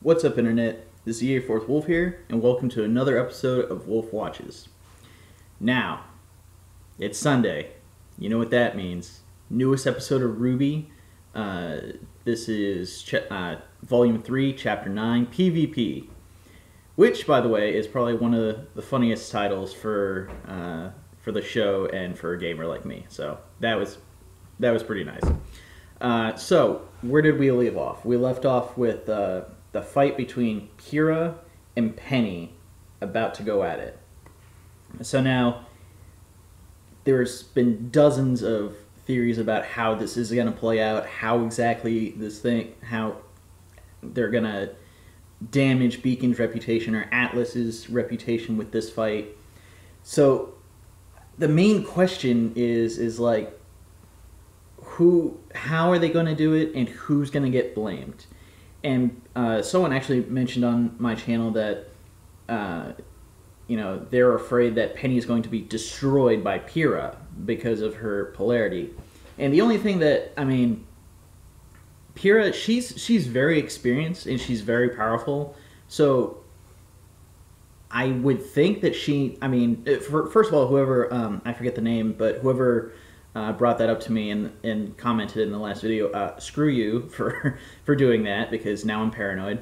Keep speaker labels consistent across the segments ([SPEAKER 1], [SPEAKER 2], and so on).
[SPEAKER 1] What's up, Internet? This is EA4th Wolf here, and welcome to another episode of Wolf Watches. Now, it's Sunday. You know what that means. Newest episode of RWBY. This is Volume 3, Chapter 9, PvP. Which, by the way, is probably one of the funniest titles for the show and for a gamer like me. So, that was pretty nice. So, where did we leave off? We left off with the fight between Pyrrha and Penny about to go at it. So now, there's been dozens of theories about how this is going to play out, how exactly how they're going to damage Beacon's reputation or Atlas's reputation with this fight. So, the main question is like, how are they going to do it, and who's going to get blamed? And someone actually mentioned on my channel that, they're afraid that Penny is going to be destroyed by Pyrrha because of her polarity. And the only thing that, Pyrrha, she's very experienced and she's very powerful. So I would think that first of all, whoever, I forget the name, but whoever brought that up to me and commented in the last video, screw you for doing that, because now I'm paranoid.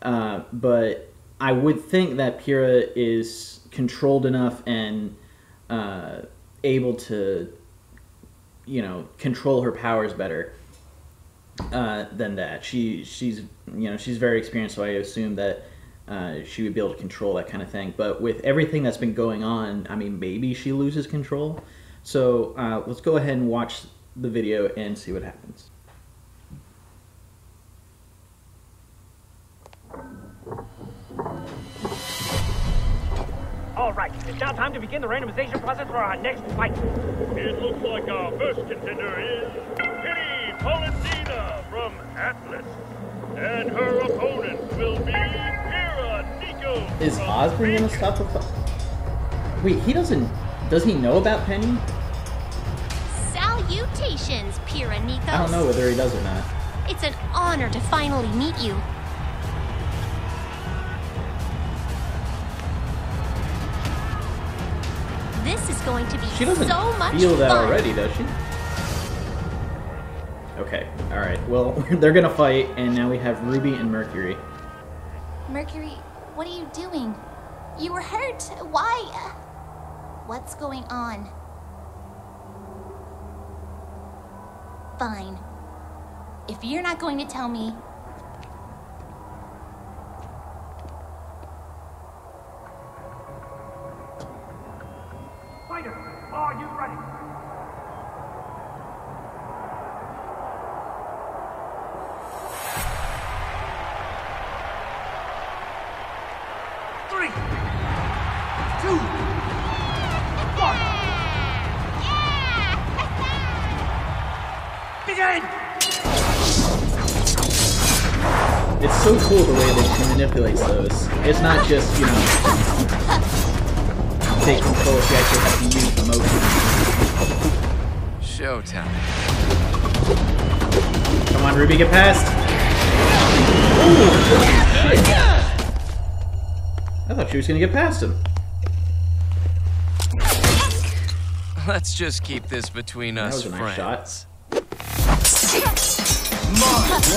[SPEAKER 1] But I would think that Pyrrha is controlled enough and able to, control her powers better than that. She's very experienced, so I assume that she would be able to control that kind of thing. But with everything that's been going on, maybe she loses control. So let's go ahead and watch the video and see what happens.
[SPEAKER 2] All right, it's now time to begin the randomization process for our next fight.
[SPEAKER 3] It looks like our first contender is Penny Paladina from Atlas. And her opponent will be Pyrrha Nico.
[SPEAKER 1] Is Osborne going to stop the fight? Wait, does he know about Penny?
[SPEAKER 4] Salutations, Pyrrha Nikos.
[SPEAKER 1] I don't know whether he does or not.
[SPEAKER 4] It's an honor to finally meet you. This is going to be
[SPEAKER 1] she doesn't
[SPEAKER 4] so much
[SPEAKER 1] feel that
[SPEAKER 4] fun.
[SPEAKER 1] already, does she? Okay, alright. Well, they're gonna fight, and now we have RWBY and Mercury.
[SPEAKER 4] Mercury, what are you doing? You were hurt. Why? What's going on? Fine. If you're not going to tell me...
[SPEAKER 2] Fighter, are you ready? Three, two, one. Begin!
[SPEAKER 1] It's so cool the way that she manipulates those. It's not just, take control, she actually has to use emotion.
[SPEAKER 5] Showtime.
[SPEAKER 1] Come on, RWBY, get past! Ooh, shit. I thought she was gonna get past him.
[SPEAKER 5] Let's just keep this between us
[SPEAKER 1] That was a nice
[SPEAKER 5] friends.
[SPEAKER 1] shot.
[SPEAKER 3] My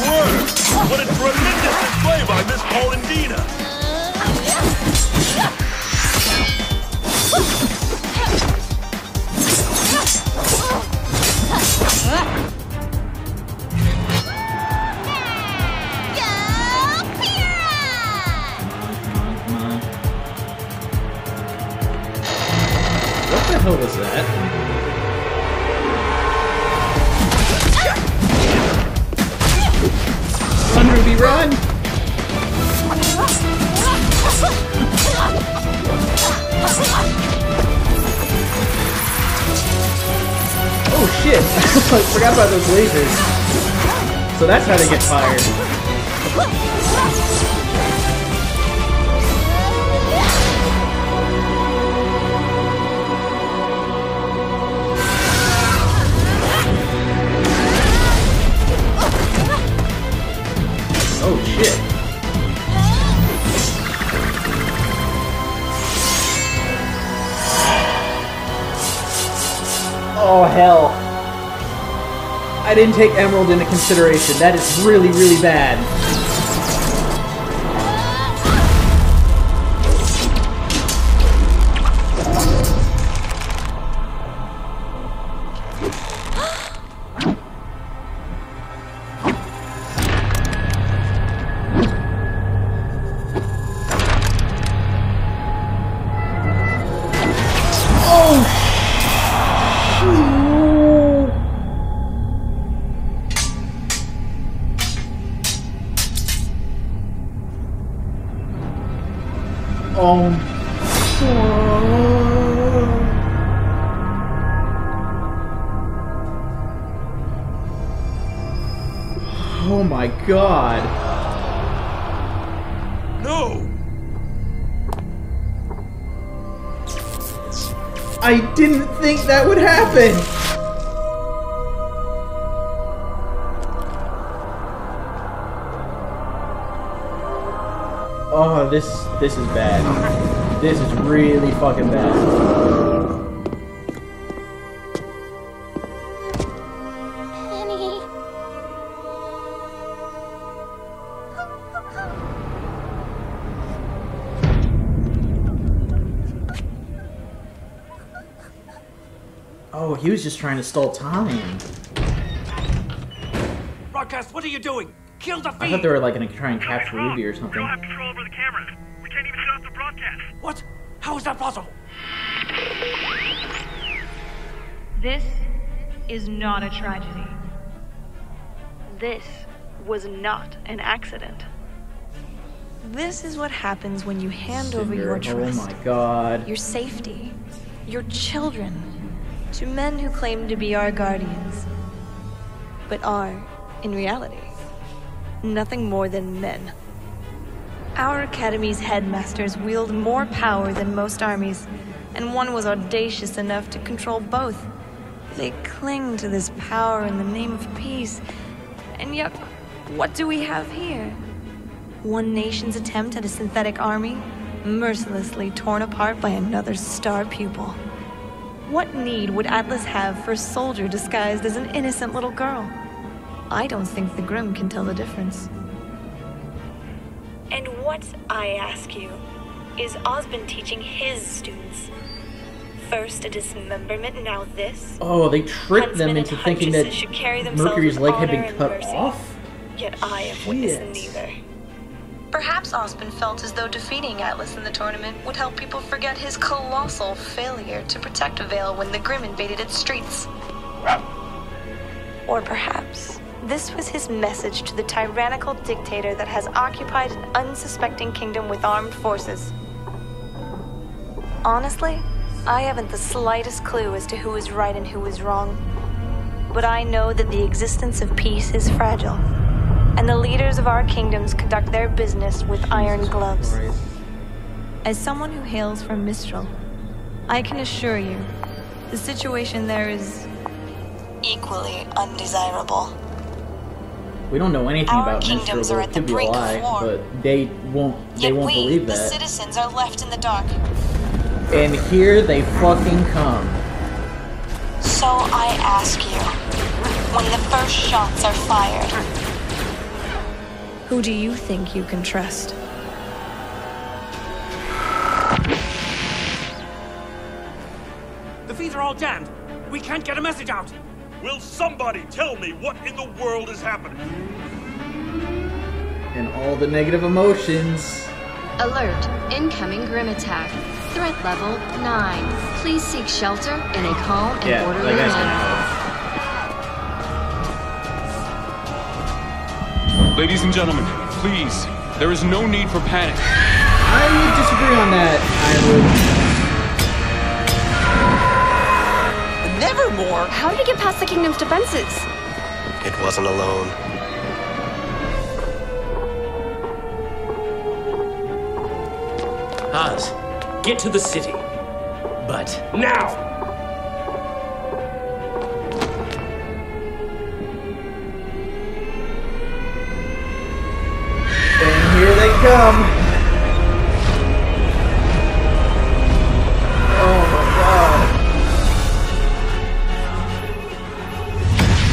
[SPEAKER 3] word! What a tremendous display by Miss Paladina!
[SPEAKER 1] What the hell was that? Run, RWBY, run! Oh shit! I forgot about those lasers. So that's how they get fired. Oh, hell. I didn't take Emerald into consideration. That is really, really bad. Oh my god.
[SPEAKER 5] No!
[SPEAKER 1] I didn't think that would happen. Oh, this is bad. This is really fucking bad.
[SPEAKER 4] Penny.
[SPEAKER 1] Oh, he was just trying to stall time.
[SPEAKER 2] Broadcast, what are you doing? Kill the feed!
[SPEAKER 1] I thought they were like gonna try and capture Ruby or
[SPEAKER 3] We
[SPEAKER 1] something.
[SPEAKER 3] don't have control over the cameras. We can't even shut off the broadcast.
[SPEAKER 2] What? How is that possible?
[SPEAKER 6] This is not a tragedy. This was not an accident. This is what happens when you hand over your trust,
[SPEAKER 1] Oh my god.
[SPEAKER 6] your safety, your children, to men who claim to be our guardians, but are, in reality, nothing more than men. Our academy's headmasters wield more power than most armies, and one was audacious enough to control both. They cling to this power in the name of peace, and yet, what do we have here? One nation's attempt at a synthetic army, mercilessly torn apart by another star pupil. What need would Atlas have for a soldier disguised as an innocent little girl? I don't think the Grimm can tell the difference. And what, I ask you, is Osmond teaching his students? First a dismemberment, now this?
[SPEAKER 1] Oh, they tricked
[SPEAKER 6] Huntsmen
[SPEAKER 1] them into
[SPEAKER 6] and
[SPEAKER 1] thinking that
[SPEAKER 6] huntresses should carry themselves
[SPEAKER 1] Mercury's
[SPEAKER 6] with
[SPEAKER 1] leg had
[SPEAKER 6] honor
[SPEAKER 1] been
[SPEAKER 6] and
[SPEAKER 1] cut
[SPEAKER 6] mercy.
[SPEAKER 1] off?
[SPEAKER 6] Yet I have witnessed
[SPEAKER 1] Shit.
[SPEAKER 6] neither. Perhaps Osmond felt as though defeating Atlas in the tournament would help people forget his colossal failure to protect Vale when the Grimm invaded its streets. Or perhaps this was his message to the tyrannical dictator that has occupied an unsuspecting kingdom with armed forces. Honestly, I haven't the slightest clue as to who is right and who is wrong. But I know that the existence of peace is fragile, and the leaders of our kingdoms conduct their business with iron gloves.
[SPEAKER 1] Christ.
[SPEAKER 6] As someone who hails from Mistral, I can assure you, the situation there is equally undesirable.
[SPEAKER 1] We don't know anything
[SPEAKER 6] Our
[SPEAKER 1] about
[SPEAKER 6] kingdoms
[SPEAKER 1] Minstrel,
[SPEAKER 6] are
[SPEAKER 1] it
[SPEAKER 6] at
[SPEAKER 1] could
[SPEAKER 6] the
[SPEAKER 1] be a
[SPEAKER 6] brink of
[SPEAKER 1] lie,
[SPEAKER 6] war.
[SPEAKER 1] but they won't believe
[SPEAKER 6] the
[SPEAKER 1] that.
[SPEAKER 6] citizens, are left in the dark.
[SPEAKER 1] And here they fucking come.
[SPEAKER 6] So I ask you, when the first shots are fired, who do you think you can trust?
[SPEAKER 2] The feeds are all jammed. We can't get a message out.
[SPEAKER 3] Will somebody tell me what in the world is happening?
[SPEAKER 1] And all the negative emotions.
[SPEAKER 7] Alert. Incoming Grimm attack. Threat level 9. Please seek shelter in a calm and
[SPEAKER 1] Yeah,
[SPEAKER 7] orderly
[SPEAKER 1] like I
[SPEAKER 7] manner.
[SPEAKER 8] Ladies and gentlemen, please, there is no need for panic.
[SPEAKER 1] I would disagree on that.
[SPEAKER 9] Nevermore!
[SPEAKER 7] How did he get past the kingdom's defenses?
[SPEAKER 9] It wasn't alone.
[SPEAKER 10] Oz, get to the city. But now!
[SPEAKER 1] And here they come. Oh my god.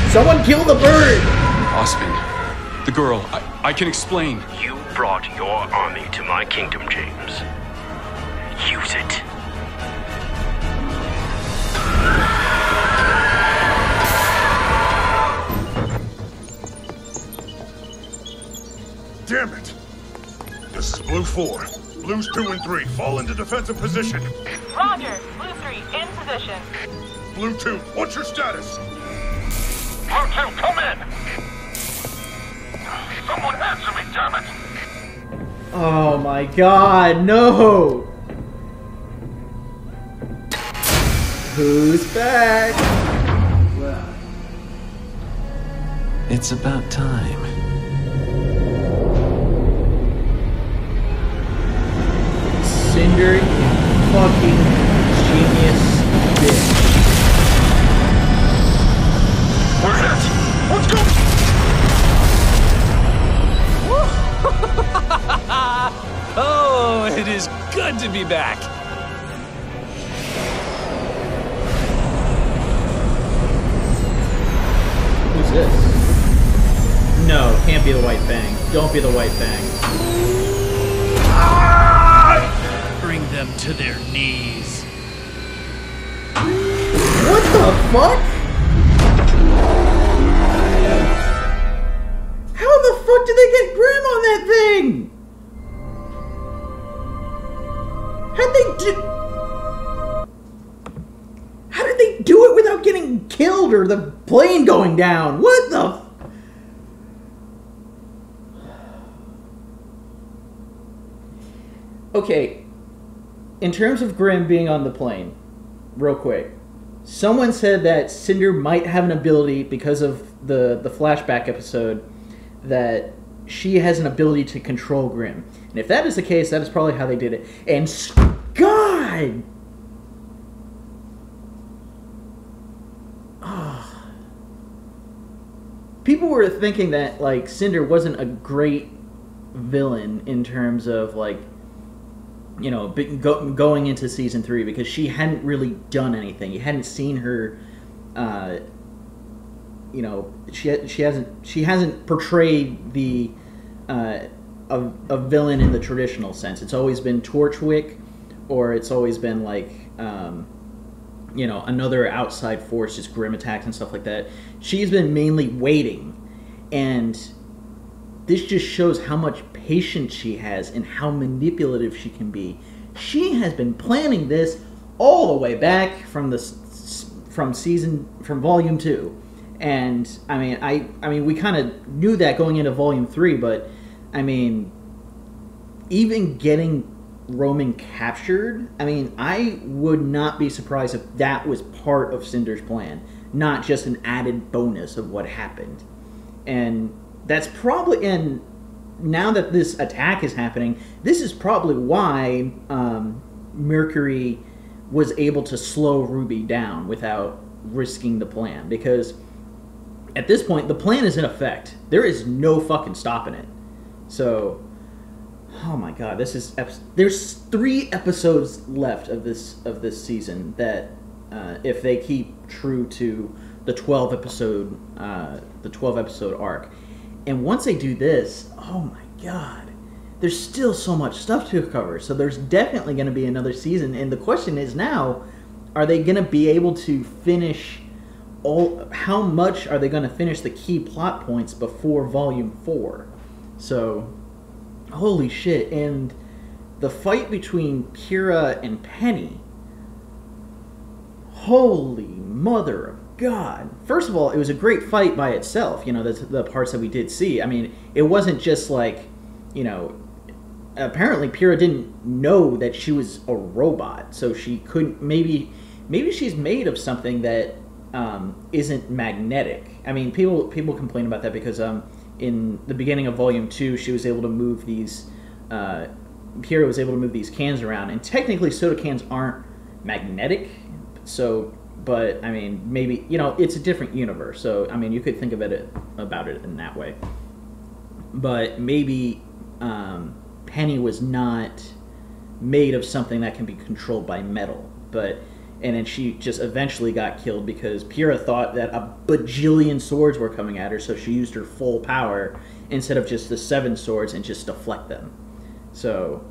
[SPEAKER 1] Someone kill the bird!
[SPEAKER 8] Osmond, the girl, I can explain.
[SPEAKER 9] You brought your army to my kingdom, James. Use it.
[SPEAKER 3] Damn it! This is Blue 4. Blues 2 and 3, fall into defensive position.
[SPEAKER 11] Roger. Blue 3, in position.
[SPEAKER 3] Blue 2, what's your status? Blue 2, come in! Someone answer me, damn it!
[SPEAKER 1] Oh my god, no! Who's back?
[SPEAKER 12] It's about time.
[SPEAKER 1] Cinder, you fucking genius bitch.
[SPEAKER 3] We're hit! Let's go!
[SPEAKER 10] Oh, it is good to be back.
[SPEAKER 1] Who's this? No, can't be the White Fang. Don't be the White Fang.
[SPEAKER 10] Bring them to their knees.
[SPEAKER 1] What the fuck? How the fuck did they get Grim on that thing? How did they do it without getting killed or the plane going down? What the? Okay, in terms of Grim being on the plane, real quick, someone said that Cinder might have an ability because of the flashback episode that she has an ability to control Grim. And if that is the case, that is probably how they did it. And God! Oh. People were thinking that, like, Cinder wasn't a great villain in terms of, like, you know, going into season 3 because she hadn't really done anything. You hadn't seen her, you know, she hasn't portrayed the a villain in the traditional sense. It's always been Torchwick, or it's always been like you know, another outside force, just Grim attacks and stuff like that. She's been mainly waiting, and this just shows how much patience she has and how manipulative she can be. She has been planning this all the way back from volume 2. And I mean we kind of knew that going into volume 3, but I mean, even getting Roman captured, I mean, I would not be surprised if that was part of Cinder's plan, not just an added bonus of what happened. And that's probably, and now that this attack is happening, this is probably why Mercury was able to slow RWBY down without risking the plan, because at this point the plan is in effect. There is no fucking stopping it. So, oh my god, this is there's 3 episodes left of this season that if they keep true to the 12 episode arc. And once they do this, oh my god, there's still so much stuff to cover. So there's definitely going to be another season. And the question is now, are they going to be able to finish how much are they going to finish the key plot points before volume 4? So, holy shit. And the fight between Kira and Penny, holy mother of God. First of all, it was a great fight by itself, you know, the parts that we did see. I mean, it wasn't just like, you know, apparently Kira didn't know that she was a robot, so she couldn't, maybe she's made of something that isn't magnetic. I mean, people complain about that because in the beginning of volume 2, she was able to move these, Kira was able to move these cans around, and technically soda cans aren't magnetic, so... But, I mean, maybe, you know, it's a different universe. So, I mean, you could think of it about it in that way. But maybe Penny was not made of something that can be controlled by metal. But and then she just eventually got killed because Pyrrha thought that a bajillion swords were coming at her, so she used her full power instead of just the 7 swords and just deflect them. So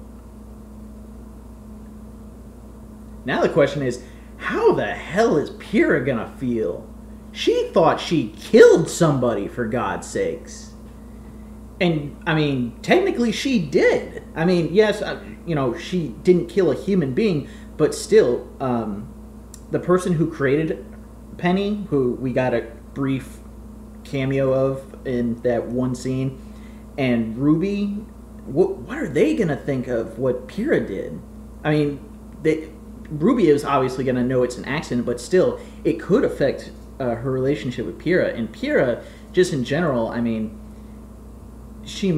[SPEAKER 1] now the question is, how the hell is Pyrrha gonna feel? She thought she killed somebody, for God's sakes. And, I mean, technically she did. I mean, yes, you know, she didn't kill a human being, but still, the person who created Penny, who we got a brief cameo of in that one scene, and RWBY, what are they going to think of what Pyrrha did? I mean, RWBY is obviously going to know it's an accident, but still, it could affect her relationship with Pyrrha. And Pyrrha, just in general, I mean, she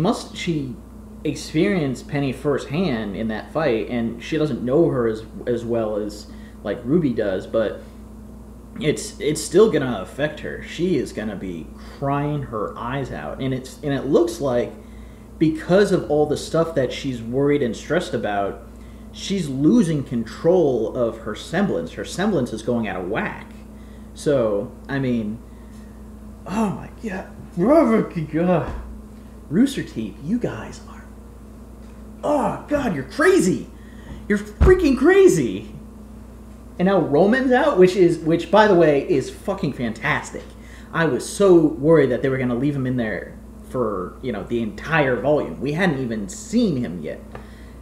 [SPEAKER 1] experienced Penny firsthand in that fight, and she doesn't know her as well as like RWBY does, but it's still gonna affect her. She is gonna be crying her eyes out, and it looks like because of all the stuff that she's worried and stressed about, she's losing control of her semblance. Her semblance is going out of whack. So, I mean, oh my god. Rooster Teeth, you guys are... Oh god, you're crazy! You're freaking crazy! And now Roman's out, which by the way, is fucking fantastic. I was so worried that they were going to leave him in there for, you know, the entire volume. We hadn't even seen him yet.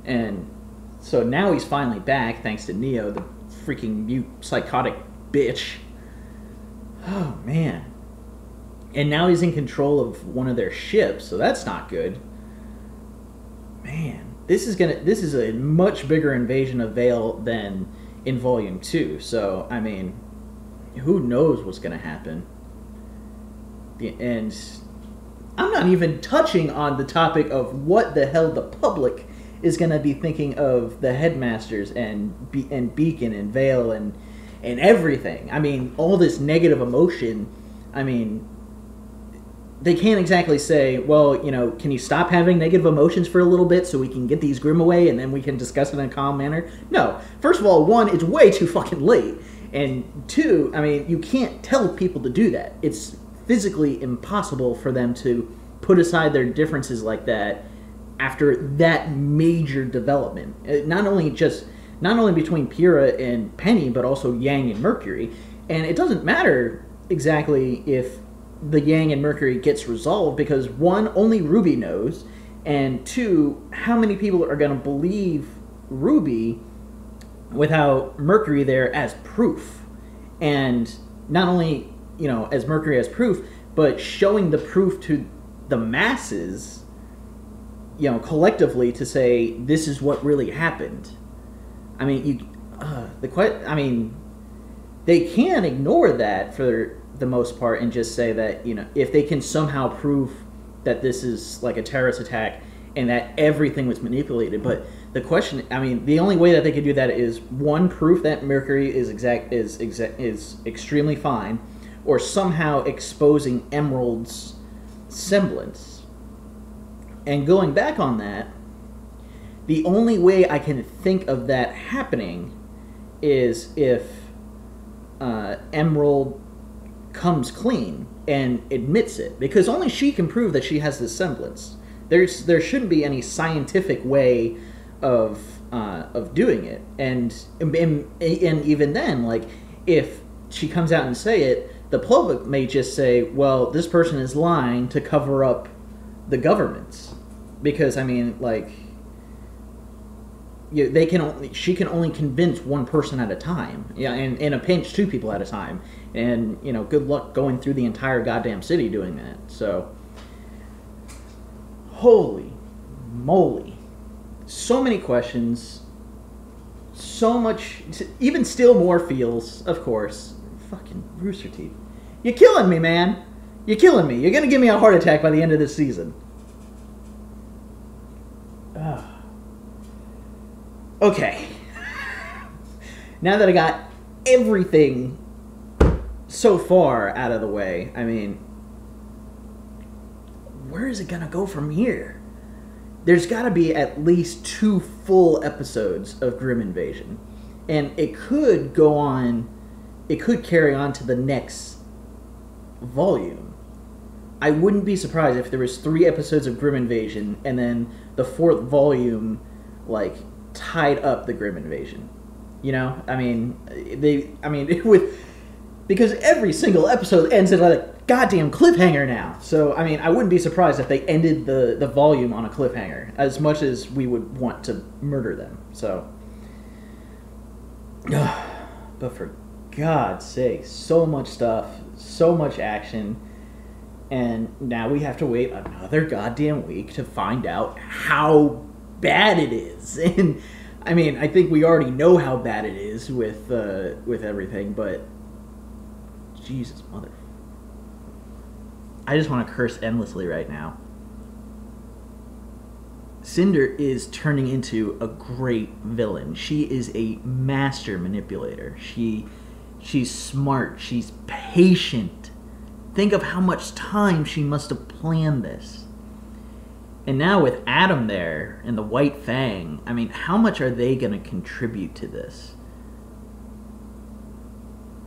[SPEAKER 1] And so now he's finally back, thanks to Neo, the freaking mute psychotic bitch. Oh, man. And now he's in control of one of their ships, so that's not good. Man, this is a much bigger invasion of Vale than in Volume 2. So, I mean, who knows what's going to happen. And I'm not even touching on the topic of what the hell the public is going to be thinking of the headmasters and Beacon and Vale and everything. I mean, all this negative emotion, I mean, they can't exactly say, well, you know, can you stop having negative emotions for a little bit so we can get these Grimm away and then we can discuss it in a calm manner? No. First of all, 1, it's way too fucking late. And 2, I mean, you can't tell people to do that. It's physically impossible for them to put aside their differences like that after that major development. Not only between Pyrrha and Penny, but also Yang and Mercury. And it doesn't matter exactly if the Yang and Mercury gets resolved, because 1, only RWBY knows, and 2, how many people are going to believe RWBY without Mercury there as proof? And not only, you know, as Mercury as proof, but showing the proof to the masses, you know, collectively, to say this is what really happened. I mean, they can ignore that for the most part and just say that, you know, if they can somehow prove that this is like a terrorist attack and that everything was manipulated. But the question, I mean, the only way that they could do that is 1, proof that Mercury is extremely fine, or somehow exposing Emerald's semblance. And going back on that, the only way I can think of that happening is if Emerald comes clean and admits it, because only she can prove that she has this semblance. There shouldn't be any scientific way of doing it, and even then, like, if she comes out and say it, the public may just say, well, this person is lying to cover up the governments, because I mean, like, she can only convince one person at a time. Yeah, and in a pinch, 2 people at a time. And, you know, good luck going through the entire goddamn city doing that. So, holy moly. So many questions. So much, even still more feels, of course. Fucking Rooster Teeth. You're killing me, man. You're killing me. You're gonna give me a heart attack by the end of this season. Ugh. Okay. Now that I got everything so far out of the way, I mean, where is it gonna go from here? There's gotta be at least 2 full episodes of Grimm Invasion. And it could go on, it could carry on to the next volume. I wouldn't be surprised if there was 3 episodes of Grim Invasion and then the 4th volume, like, tied up the Grim Invasion. You know? I mean, because every single episode ends in a goddamn cliffhanger now. So, I mean, I wouldn't be surprised if they ended the volume on a cliffhanger, as much as we would want to murder them. So, but for God's sake, so much stuff, so much action, and now we have to wait another goddamn week to find out how bad it is. And I mean, I think we already know how bad it is with everything, but Jesus, mother. I just want to curse endlessly right now. Cinder is turning into a great villain. She is a master manipulator. She's smart. She's patient. Think of how much time she must have planned this. And now with Adam there and the White Fang, I mean, how much are they going to contribute to this?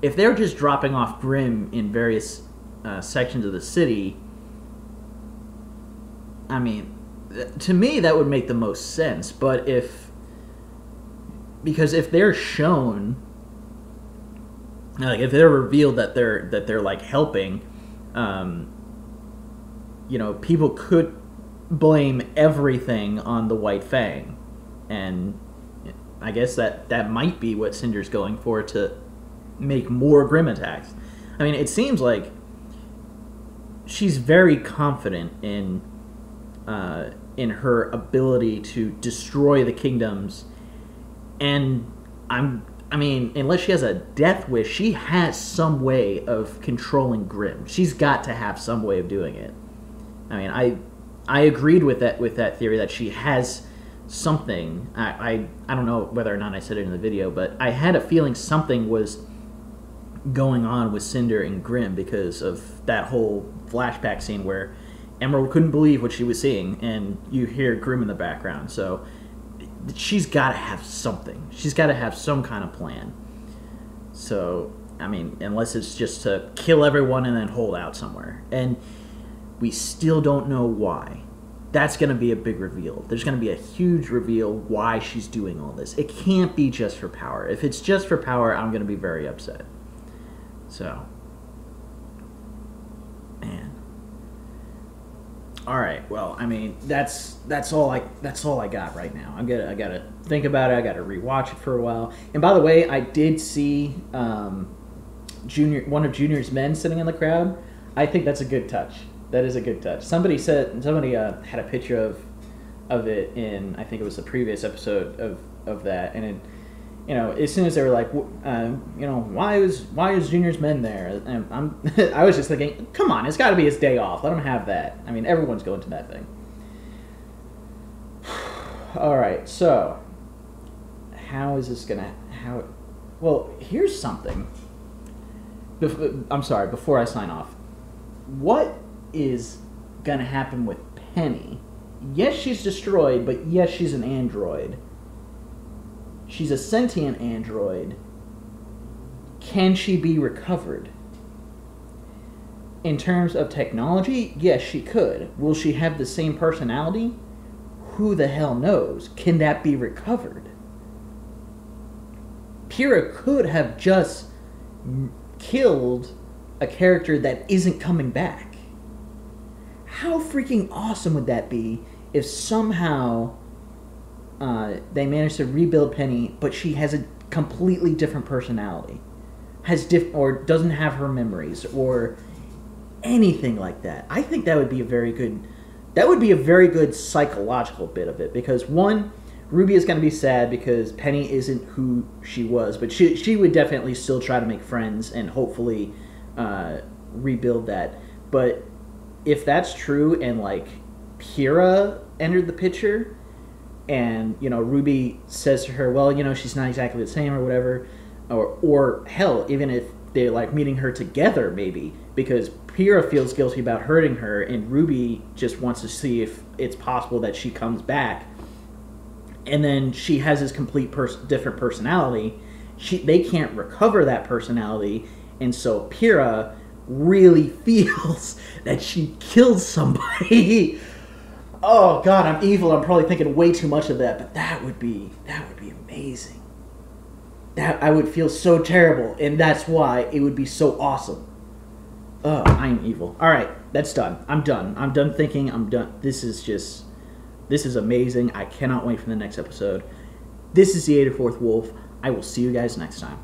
[SPEAKER 1] If they're just dropping off Grimm in various sections of the city, I mean, to me that would make the most sense. But because if they're shown, like if they're revealed that they're like helping, you know, people could blame everything on the White Fang, and I guess that might be what Cinder's going for, to make more Grimm attacks. I mean, it seems like she's very confident in her ability to destroy the kingdoms, and I mean, unless she has a death wish, she has some way of controlling Grimm. She's got to have some way of doing it. I mean, I agreed with that theory that she has something. I don't know whether or not I said it in the video, but I had a feeling something was going on with Cinder and Grimm because of that whole flashback scene where Emerald couldn't believe what she was seeing, and you hear Grimm in the background. So she's got to have something. She's got to have some kind of plan. So, I mean, unless it's just to kill everyone and then hold out somewhere. And we still don't know why. That's going to be a big reveal. There's going to be a huge reveal why she's doing all this. It can't be just for power. If it's just for power, I'm going to be very upset. So, man. All right. Well, I mean, that's all I got right now. I gotta think about it. I gotta rewatch it for a while. And by the way, I did see one of Junior's men sitting in the crowd. I think that's a good touch. That is a good touch. Somebody had a picture of it in, I think it was the previous episode of that, and it, you know, as soon as they were like, you know, why is Junior's men there? And I was just thinking, come on, it's got to be his day off. Let him have that. I mean, everyone's going to that thing. All right, so how is this gonna? Well, here's something. I'm sorry. Before I sign off, what is gonna happen with Penny? Yes, she's destroyed, but yes, she's an android. She's a sentient android. Can she be recovered? In terms of technology, yes, she could. Will she have the same personality? Who the hell knows? Can that be recovered? Pyrrha could have just killed a character that isn't coming back. How freaking awesome would that be if somehow they managed to rebuild Penny, but she has a completely different personality, or doesn't have her memories, or anything like that? I think that would be a very good psychological bit of it, because one, Ruby is going to be sad because Penny isn't who she was, but she would definitely still try to make friends and hopefully rebuild that. But if that's true and like Pyrrha entered the picture, and you know Ruby says to her, well, you know, she's not exactly the same or whatever, or hell, even if they're like meeting her together, maybe because Pyrrha feels guilty about hurting her and Ruby just wants to see if it's possible that she comes back, and then she has this complete different personality, they can't recover that personality, and so Pyrrha really feels that she killed somebody. Oh God, I'm evil. I'm probably thinking way too much of that, but that would be amazing. That I would feel so terrible, and that's why it would be so awesome. Oh, I am evil. All right, that's done. I'm done. I'm done thinking. I'm done. This is amazing. I cannot wait for the next episode. This is the 84th Wolf. I will see you guys next time.